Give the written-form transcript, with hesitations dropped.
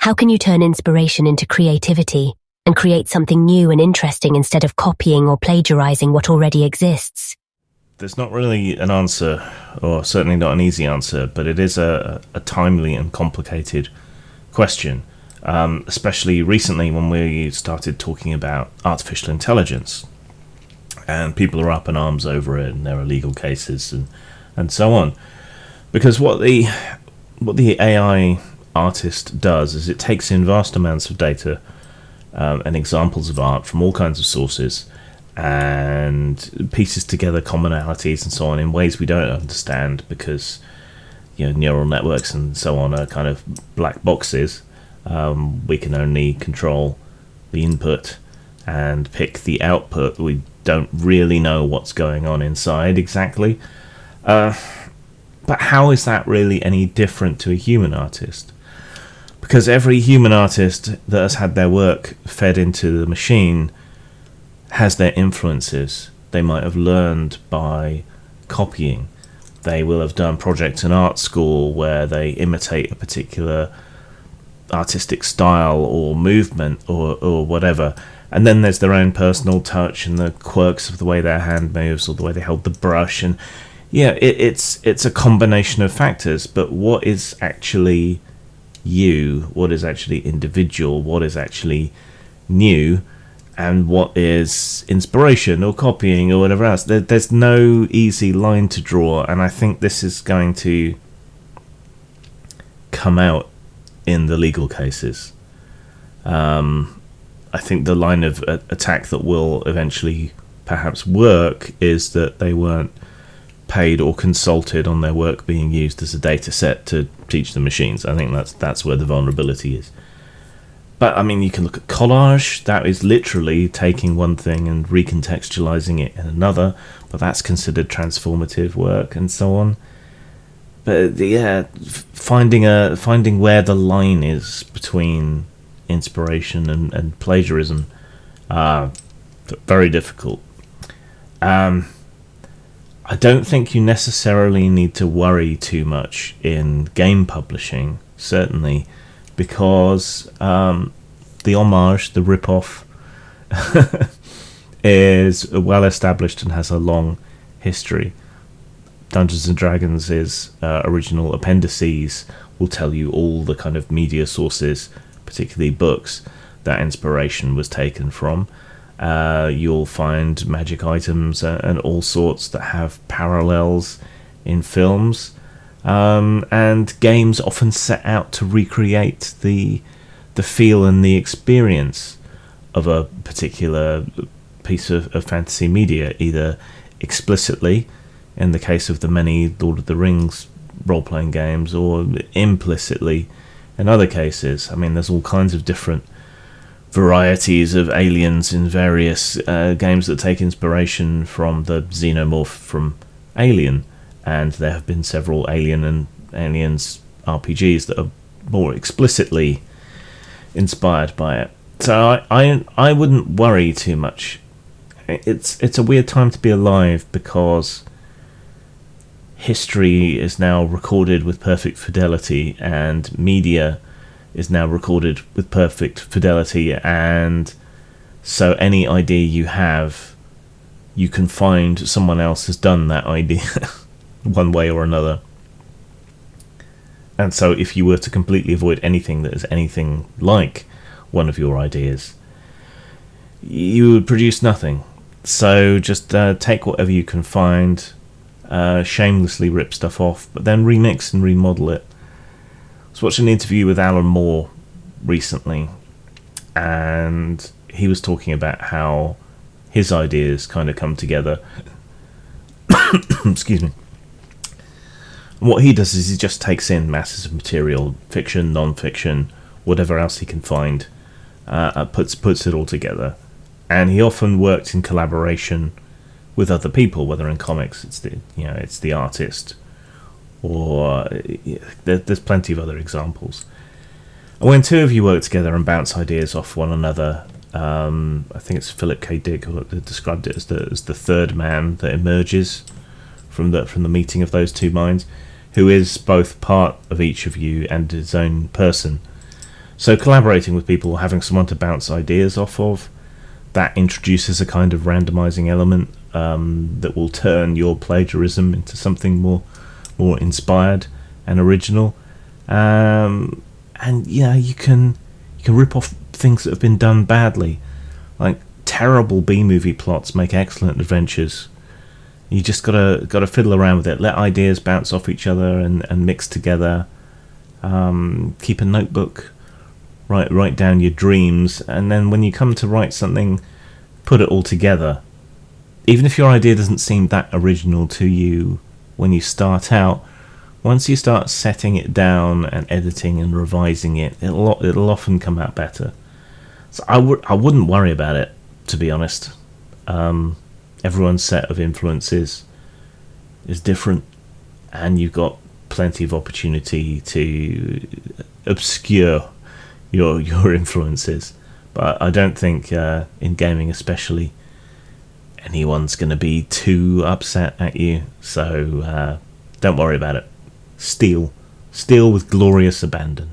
How can you turn inspiration into creativity and create something new and interesting instead of copying or plagiarizing what already exists? There's not really an answer, or certainly not an easy answer, but it is a timely and complicated question, especially recently when we started talking about artificial intelligence. And people are up in arms over it, and there are legal cases and so on. Because what the AI artist does is it takes in vast amounts of data and examples of art from all kinds of sources, and pieces together commonalities and so on in ways we don't understand, because neural networks and so on are kind of black boxes. We can only control the input and pick the output. We don't really know what's going on inside exactly. But how is that really any different to a human artist? Because every human artist that has had their work fed into the machine has their influences. They might have learned by copying. They will have done projects in art school where they imitate a particular artistic style or movement or whatever. And then there's their own personal touch and the quirks of the way their hand moves or the way they hold the brush. And it's a combination of factors. But what is actually you? What is actually individual? What is actually new? And what is inspiration or copying or whatever else? There's no easy line to draw, and I think this is going to come out in the legal cases. I think the line of attack that will eventually perhaps work is that they weren't paid or consulted on their work being used as a data set to teach the machines. I think that's where the vulnerability is. But, I mean, you can look at collage. That is literally taking one thing and recontextualizing it in another, but that's considered transformative work and so on. But, finding where the line is between inspiration and plagiarism, very difficult. I don't think you necessarily need to worry too much in game publishing, certainly, because the homage, the rip-off, is well established and has a long history. Dungeons and Dragons' original appendices will tell you all the kind of media sources, particularly books, that inspiration was taken from. You'll find magic items and all sorts that have parallels in films. And games often set out to recreate the feel and the experience of a particular piece of fantasy media, either explicitly, in the case of the many Lord of the Rings role-playing games, or implicitly in other cases. I mean, there's all kinds of different varieties of aliens in various games that take inspiration from the xenomorph from Alien. And there have been several Alien and Aliens RPGs that are more explicitly inspired by it. So I wouldn't worry too much. It's a weird time to be alive, because history is now recorded with perfect fidelity, and media is now recorded with perfect fidelity, and so any idea you have, you can find someone else has done that idea one way or another. And so if you were to completely avoid anything that is anything like one of your ideas, you would produce nothing. So just take whatever you can find, shamelessly rip stuff off, but then remix and remodel it. I was watching an interview with Alan Moore recently, and he was talking about how his ideas kind of come together. Excuse me. And what he does is he just takes in masses of material, fiction, non-fiction, whatever else he can find, puts it all together. And he often worked in collaboration with other people, whether in comics it's the artist, or there's plenty of other examples. And when two of you work together and bounce ideas off one another, I think it's Philip K. Dick who described it as the third man that emerges from the meeting of those two minds, who is both part of each of you and his own person. So collaborating with people, having someone to bounce ideas off of, that introduces a kind of randomizing element that will turn your plagiarism into something more inspired and original. And yeah, you can rip off things that have been done badly. Like terrible B-movie plots make excellent adventures. You just gotta fiddle around with it. Let ideas bounce off each other and mix together. Keep a notebook. Write down your dreams, and then when you come to write something, put it all together. Even if your idea doesn't seem that original to you when you start out, once you start setting it down and editing and revising it, it'll often come out better. So I wouldn't worry about it, to be honest. Everyone's set of influences is different, and you've got plenty of opportunity to obscure your influences. But I don't think in gaming especially anyone's going to be too upset at you, so don't worry about it. Steal with glorious abandon.